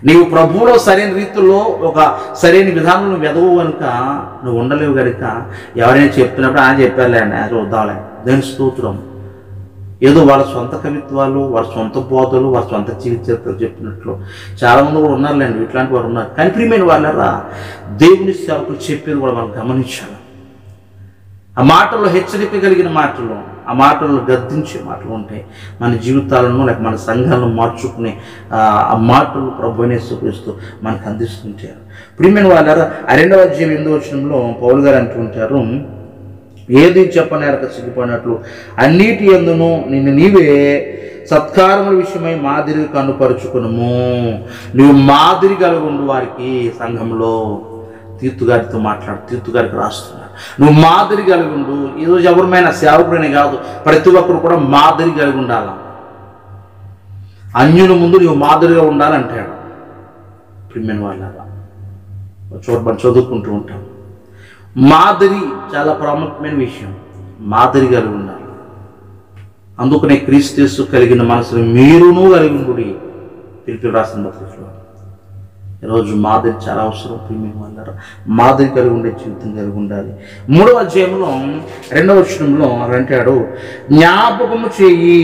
[SPEAKER 1] నీవు ప్రభువులో సరైన రీతిలో ఒక సరైన విధానంలో వెదవు కనుక నువ్వు ఉండలేవు కనుక ఎవరైనా చెప్తున్నప్పుడు ఆయన చెప్పారులే అండి చూద్దాంలే దాని స్తోత్రం. ఏదో వాళ్ళ సొంత కవిత్వాలు, వాళ్ళ సొంత బోధలు, వాళ్ళ సొంత చరిత్రలు చెప్పినట్లు చాలామంది కూడా ఉన్నారులేండి, ఇట్లాంటి వారు ఉన్నారు. కానీ ప్రియమైన వాళ్ళరా దేవుని సేవకులు చెప్పేది కూడా మనం గమనించాలి. ఆ మాటల్లో హెచ్చరిక కలిగిన మాటలు, ఆ మాటల్లో గద్దించే మాటలు ఉంటాయి. మన జీవితాలను లేక మన సంఘాలను మార్చుకునే ఆ మాటలు ప్రభువునే యేసుక్రీస్తు మనకు అందిస్తుంటారు. ప్రియమైన వాళ్ళరా ఆ 2వ అధ్యాయం 8వ వచనంలో పౌలు గారు అంటుంటారు, ఏది చెప్పనేరక సిగ్గుపడినట్లు అన్నిటి యందును నిన్ను నీవే సత్కారముల విషయమై మాదిరిగా కనుపరుచుకునము. నువ్వు మాదిరి కలుగుండు వారికి. సంఘంలో తీర్తు గారికి రాస్తున్నాడు, నువ్వు మాదిరి కలుగుండు. ఈరోజు ఎవరిమైనా సేవకుడనే కాదు, ప్రతి ఒక్కరు కూడా మాదిరి కలిగి ఉండాల. అన్యుల ముందు నువ్వు మాదిరిగా ఉండాలంటాడు. ప్రియమైన వాళ్ళగా మనం చదువుకుంటూ ఉంటాం. మాదిరి చాలా ప్రాముఖ్యమైన విషయం. మాదిరి కలిగి ఉండాలి. అందుకనే క్రీస్తు కలిగిన మనసును మీరును కలిగి ఉండి పిలిపి రాసిన పత్రికలో ఈరోజు మాదిరి చాలా అవసరం. ప్రియమైన వాళ్ళారా మాదిరి కలిగి ఉండే జీవితం కలిగి ఉండాలి. 3వ అధ్యాయంలో 2వ వచనంలో అంటాడు, జ్ఞాపకము చేయి,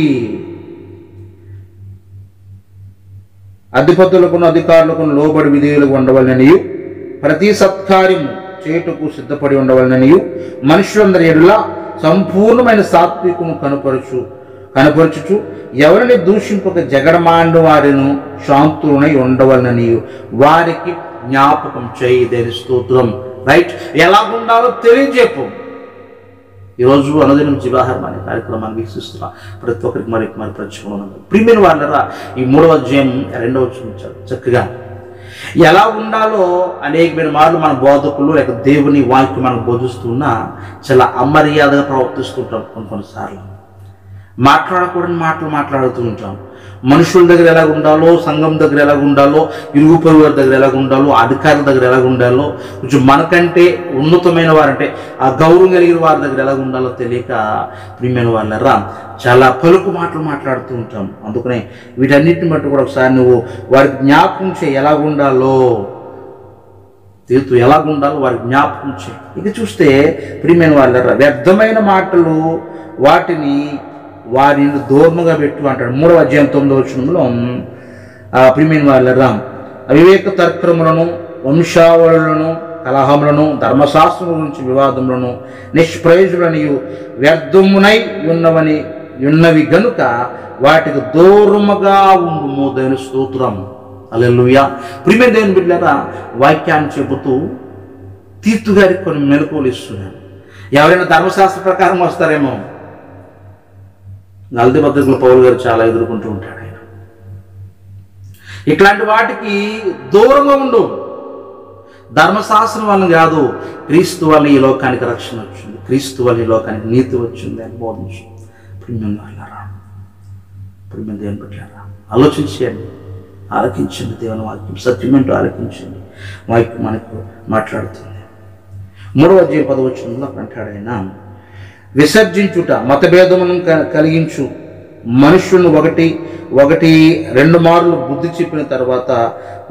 [SPEAKER 1] అధిపతులకు అధికారులకు లోబడి విధేయులకు ఉండవాలని, ప్రతి సత్కార్యము చేటుకు సిద్ధపడి ఉండవాలని, మనుషులందరి ఎడల సంపూర్ణమైన సాత్వికము కనపరచుచు ఎవరిని దూషింపక జగడమాండు వారిను శాంతులనై ఉండవాలని వారికి జ్ఞాపకం చేయి. దేని స్తోత్రం. రైట్, ఎలాగుండాలో తెలియజెప్పు. ఈరోజు అనుదినం జీవాహారం అనే కార్యక్రమాన్ని వీక్షిస్తున్నా ప్రతి ఒక్కరికి మరి ప్రత్యేకంగా ప్రియమైన వాళ్ళరా ఈ 3వ అధ్యాయం 2వ వచనం చక్కగా ఎలా ఉండాలో అనేకమైన మార్లు మన బోధకులు లేక దేవుని వాక్యం మనకు బోధిస్తున్నా చాలా అమర్యాదగా ప్రవర్తిస్తుంటాం. కొన్నిసార్లు మాట్లాడకూడని మాటలు మాట్లాడుతూ ఉంటాం. మనుషుల దగ్గర ఎలాగ ఉండాలో, సంఘం దగ్గర ఎలాగ ఉండాలో, ఇరుగు పొరుగు వారి దగ్గర ఎలాగ ఉండాలో, అధికారుల దగ్గర ఎలాగ ఉండాలో, కొంచెం మనకంటే ఉన్నతమైన వారంటే ఆ గౌరవం కలిగిన వారి దగ్గర ఎలాగ ఉండాలో తెలియక ప్రియమైన వాళ్ళరా చాలా పలుకు మాటలు మాట్లాడుతూ ఉంటాం. అందుకనే వీటన్నిటిని బట్టి కూడా ఒకసారి నువ్వు వారికి జ్ఞాపకం చేయి, ఎలాగ ఉండాలో తీర్తు ఎలాగ ఉండాలో వారికి జ్ఞాపకం చేయి. ఇక చూస్తే ప్రియమైన వాళ్ళరా వ్యర్థమైన మాటలు వాటిని వారిని దూరముగా పెట్టు అంటాడు. 3వ అధ్యాయం 9వ వచనంలో ప్రియమైన వాళ్ళరా అవివేక తర్కములను, వంశావళులను, కలహములను, ధర్మశాస్త్రం గురించి వివాదములను, నిష్ప్రయోజులని వ్యర్థమునై ఉన్నవని ఉన్నవి గనుక వాటికి దూరముగా ఉండుము. దేవుని స్తోత్రం. హల్లెలూయా. ప్రియమైన దేవుని బిడ్డలారా, వాక్యాన్ని చెబుతూ తీతు గారికి కొన్ని మెలకువలు ఇస్తున్నాను. ఎవరైనా ధర్మశాస్త్ర ప్రకారం వస్తారేమో. గల్తీ పద్ధతులు పౌలు గారు చాలా ఎదుర్కొంటూ ఉంటాడు. ఆయన ఇట్లాంటి వాటికి దూరంగా ఉండు. ధర్మశాస్త్రం వల్ల కాదు, క్రీస్తు వల్ల ఈ లోకానికి రక్షణ వచ్చింది, క్రీస్తు వల్ల ఈ లోకానికి నీతి వచ్చింది అని బోధించు. ప్రియమైన వాళ్ళారా, ప్రియమైన దేవుని బిడ్డలారా, ఆలోచించండి, ఆలకించండి. దేవుని వాక్యం సత్యమేంటో ఆలకించండి. వాక్యం మనకు మాట్లాడుతుంది. 3వ అధ్యాయం 10వ వచనంలో అంటాడు ఆయన, విసర్జించుట మతభేదమును కలిగించు మనుష్యుని ఒకటి 2 మార్లు బుద్ధి చెప్పిన తర్వాత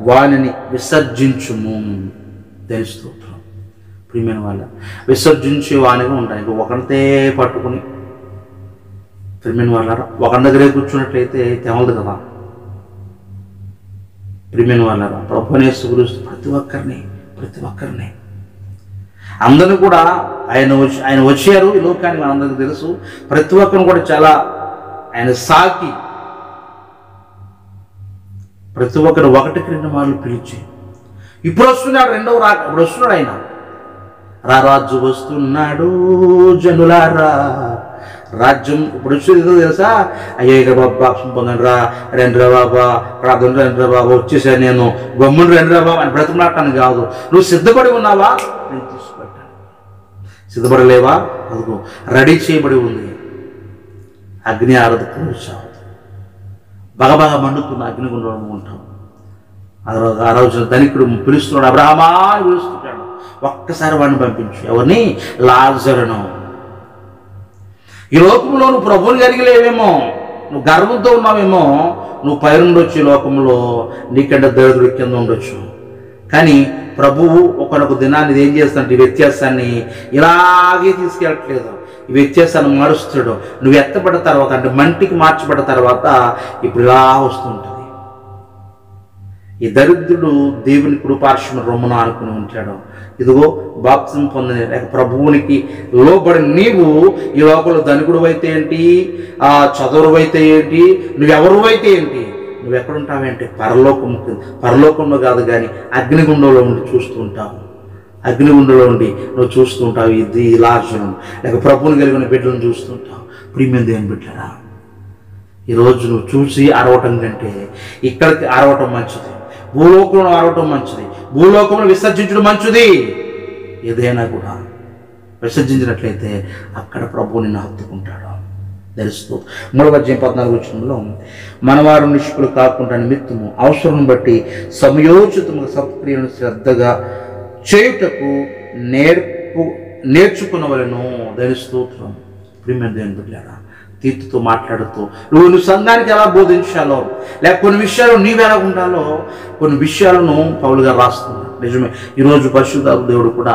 [SPEAKER 1] వానిని విసర్జించుము. తెలుస్తోత్రం. ప్రియమైన వాళ్ళ, విసర్జించే వానిగా ఉండాలి. ఒకరితే పట్టుకుని ప్రియమైన వాళ్ళారా, ఒకరి దగ్గరే కూర్చున్నట్లయితే తెమలదు కదా. ప్రియమైన వాళ్ళారా, ప్రభువుని యేసుక్రీస్తు ప్రతి ఒక్కరిని అందరూ కూడా ఆయన వచ్చారు ఈ లోకానికి, మనందరికీ తెలుసు. ప్రతి ఒక్కరిని కూడా చాలా ఆయన సాకి ప్రతి ఒక్కరు 1-2 మార్లు పిలిచి, ఇప్పుడు వస్తున్నాడు, రెండవ రాక ఇప్పుడు వస్తున్నాడు ఆయన. రారాజు వస్తున్నాడు జనులారా, రాజ్యం ఇప్పుడు వచ్చేది తెలుసా? అయ్యో ఇక బాబా పొందండి రా, రండిరా బాబా, ప్రార్థన రండిరా బాబా, వచ్చేసాను నేను, గమ్మును రండిరా బాబా అని బ్రతమాటాను కాదు. నువ్వు సిద్ధపడి ఉన్నావా? నేను తీసుకుపెట్టాను. సిద్ధపడలేవా? అదిగో రెడీ చేయబడి ఉంది. అగ్ని ఆరదు, కూర్చావు, బగబగ మండుతున్న అగ్నిగుండంలో ఉంటాం. ఆ రోజు ధనికుడు పిలుస్తున్నాడు, అబ్రహామా అని పిలుస్తున్నాడు. ఒక్కసారి వాడిని పంపించు. ఎవరిని? లాజరును. ఈ లోకంలో నువ్వు ప్రభువుని కలిగలేవేమో, నువ్వు గర్వంతో ఉన్నావేమో, నువ్వు పైరుండొచ్చు ఈ లోకంలో, నీకంటే దరిద్రుడి కింద ఉండొచ్చు. కానీ ప్రభువు ఒకనొక దినాన్ని ఏం చేస్తాడంటే ఈ వ్యత్యాసాన్ని ఇలాగే తీసుకెళ్ళట్లేదు. ఈ వ్యత్యాసాన్ని మారుస్తాడు. నువ్వు ఎత్తపడ్డ తర్వాత, అంటే మంటికి మార్చబడ్డ తర్వాత ఇప్పుడు ఇలా వస్తుంటుంది. ఈ దరిద్రుడు దేవుని కృపార్షణ రొమ్మున ఆనుకుని ఉంటాడు. ఇదిగో బాప్తిసం పొందిన లేక ప్రభువునికి లోబడి నీవు ఈ లోకంలో ధనికుడు అయితే ఏంటి, చదువు అయితే ఏంటి, నువ్వెవరు అయితే ఏంటి, నువ్వు ఎక్కడుంటావేంటి? పరలోకంలో కాదు కానీ అగ్నిగుండంలో ఉండి చూస్తూ ఉంటావు. అగ్నిగుండంలో ఉండి నువ్వు చూస్తూ ఉంటావు. ఇది లార్జను లేక ప్రభువుని కలిగిన బిడ్డలను చూస్తుంటావు. ప్రియమైన దేవుని బిడ్డలారా, ఈరోజు నువ్వు చూసి అరవటం కంటే ఇక్కడికి అరవటం మంచిది. భూలోకంలో అరవటం మంచిది. భూలోకంలో విసర్జించడం మంచిది. ఏదైనా కూడా విసర్జించినట్లయితే అక్కడ ప్రభువు నిన్ను హత్తుకుంటాడు. తెలుస్తూ 3వ అధ్యాయం 14వ వచనంలో, మనవారు నిష్కులు కాకుండా నిమిత్తము అవసరం బట్టి సమయోచితముగా సత్క్రియలను శ్రద్ధగా చేయుటకు నేర్చుకునవలెను. దేవుని స్తోత్రం. ప్రియమైన దేవుని బిడ్డలారా, తీతుతో మాట్లాడుతూ నువ్వు సంఘానికి ఎలా బోధించాలో, లేక కొన్ని విషయాలు నీవు ఎలా ఉండాలో, కొన్ని విషయాలను పౌలు గారు రాస్తున్నారు. నిజమే, ఈరోజు పరిశుద్ధాత్మ దేవుడు కూడా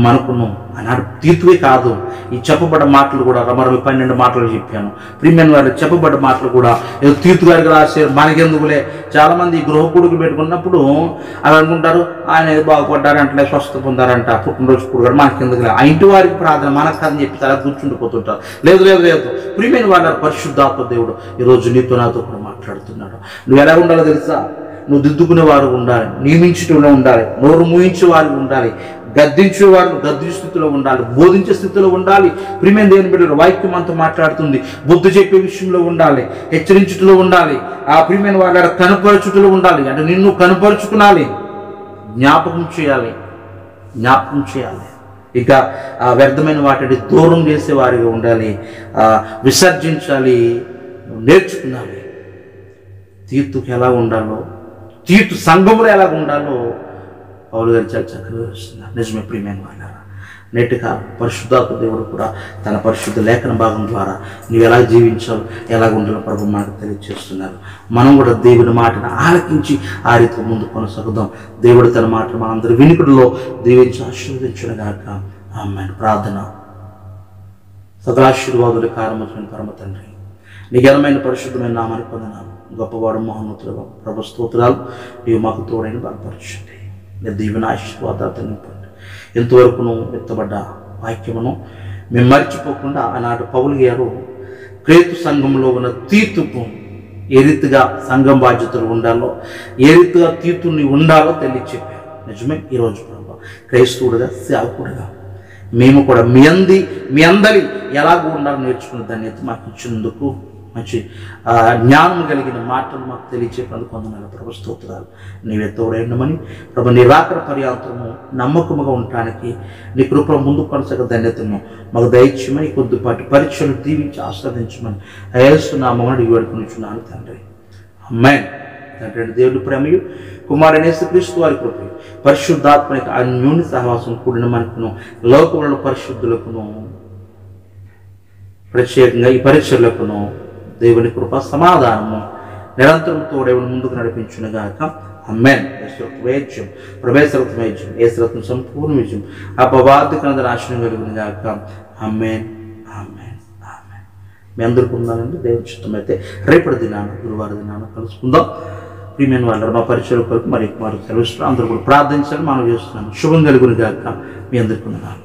[SPEAKER 1] మనకును అన్నాడు. తీతువే కాదు, ఈ చెప్పబడ్డ మాటలు కూడా మరో 12 మాటలు చెప్పాను. ప్రియమైన వారు, చెప్పబడ్డ మాటలు కూడా ఏదో తీతు గారికి రాశారు, మనకెందుకులే. చాలామంది గృహ కొడుకు పెట్టుకున్నప్పుడు అవి అనుకుంటారు, ఆయన ఏదో బాగుపడ్డారంటే, స్వస్థ పొందారంట, పుట్టినరోజు కొడుకు, మనకెందుకులే, ఆ ఇంటి వారికి ప్రార్థన మనకు అని చెప్పి చాలా కూర్చుండిపోతుంటారు. లేదు. ప్రియమైన వాళ్ళ పరిశుద్ధాత్మ దేవుడు ఈరోజు నీతో నాతో కూడా మాట్లాడుతున్నాడు. నువ్వు ఎలా ఉండాలో తెలుసా? నువ్వు దిద్దుకునే వారు ఉండాలి, నియమించడంలో ఉండాలి, నోరు మూయించే వారు ఉండాలి, గద్దించేవారు గద్దించే స్థితిలో ఉండాలి, బోధించే స్థితిలో ఉండాలి. ప్రియమైన దేవుని బిడ్డలు, వాక్యం అంతా మాట్లాడుతుంది. బుద్ధి చెప్పే విషయంలో ఉండాలి, హెచ్చరించుటలో ఉండాలి, ఆ ప్రియమైన వాళ్ళ కనపరచుటలో ఉండాలి. అంటే నిన్ను కనపరుచుకునాలి, జ్ఞాపకం చేయాలి. ఇక వ్యర్థమైన వాటిని దూరం చేసేవారిగా ఉండాలి, విసర్జించాలి, నేర్చుకున్నాలి. తీతుకు ఎలా ఉండాలో, తీతు సంఘములో ఎలా ఉండాలో పౌలు గారు చాలా చక్కగా వస్తున్నారు. నిజమే ప్రియమైన వాళ్ళారా, నేటి కాలం పరిశుద్ధాత్మ దేవుడు కూడా తన పరిశుద్ధ లేఖన భాగం ద్వారా నువ్వు ఎలా జీవించాలో, ఎలా ఉండాలో ప్రభు మనకు తెలియజేస్తున్నారు. మనం కూడా దేవుని మాటను ఆలకించి ఆ రీతిలో ముందు కొనసాగుదాం. దేవుడు తన మాటను మనందరి వినికిడిలో దీవించి ఆశీర్వదించుగాక. ఆమేన్. ప్రార్థన. సదాశీర్వాదుల కారణమైన పరమ తండ్రి, నీ ఘనమైన పరిశుద్ధమైన నామానికి వందనాలు. గొప్పవాడు, మహోన్నతుడు ప్రభు, స్తోత్రాలు. నీవు మాకు తోడైన బలపరచండి. నీ దీవెన ఆశీర్వాదాలతో నింపండి. ఎంతవరకు ఎత్తబడ్డ వాక్యమును మేము మర్చిపోకుండా ఆనాడు పౌలు గారు క్రీస్తు సంఘంలో ఉన్న తీతుకు ఏ రీతిగా సంఘం బాధ్యతలు ఉండాలో, ఏ రీతిగా తీతుని ఉండాలో తెలియచెప్పారు. నిజమే. ఈరోజు ప్రభు క్రైస్తవుడిగా, సేవకుడిగా మేము కూడా మీ అందరి ఎలాగో ఉండాలో నేర్చుకున్న ధన్యత మాకు ఇచ్చినందుకు, మంచి జ్ఞానం కలిగిన మాటలు మాకు తెలియచేసినందుకు వందనాలు ప్రభు. స్తోత్రాలు. నీవే తోడైండమని ప్రభు, నీ రాకడ పర్యాంతరము నమ్మకముగా ఉండటానికి నీ కృప ముందు కొనసాగ ధన్యతను మాకు దయచేయమని, కొద్దిపాటి పరీక్షలు దీవించి ఆస్వాదించమని యేసునామమున అడిగి వేడుకొనిచున్నాను తండ్రి. ఆమేన్. తండ్రి దేవుడి ప్రేమయు, కుమారుడైన యేసుక్రీస్తు వారి కృపయు, పరిశుద్ధాత్మ యొక్క అన్యోన్య సహవాసం కూడిన మనకును, లోకములలో పరిశుద్ధులకును, ప్రత్యేకంగా ఈ పరీక్షలకును దేవుని కృప సమాధానము నిరంతరం తోడేవుని ముందుకు నడిపించునుగాక. ఆమేన్. వైద్యం ప్రవేశరత్న వైద్యం, ఏసరత్న సంపూర్ణ విజయం, అపవాదికనంద నాశనం కలుగునుగాక. ఆమేన్, ఆమేన్, ఆమేన్. మీ అందరికీ ఉండాలండి. దేవుని చిత్తమైతే రేపటి దినాన, గురువారం దినాన కలుసుకుందాం. ప్రియమైన వాళ్ళ మా పరిచయం కొరకు మరి సెలవు అందరూ కూడా ప్రార్థించాలని మనం చేస్తున్నాము. శుభం కలుగునుగాక. మీ అందరికీ ఉన్నాను.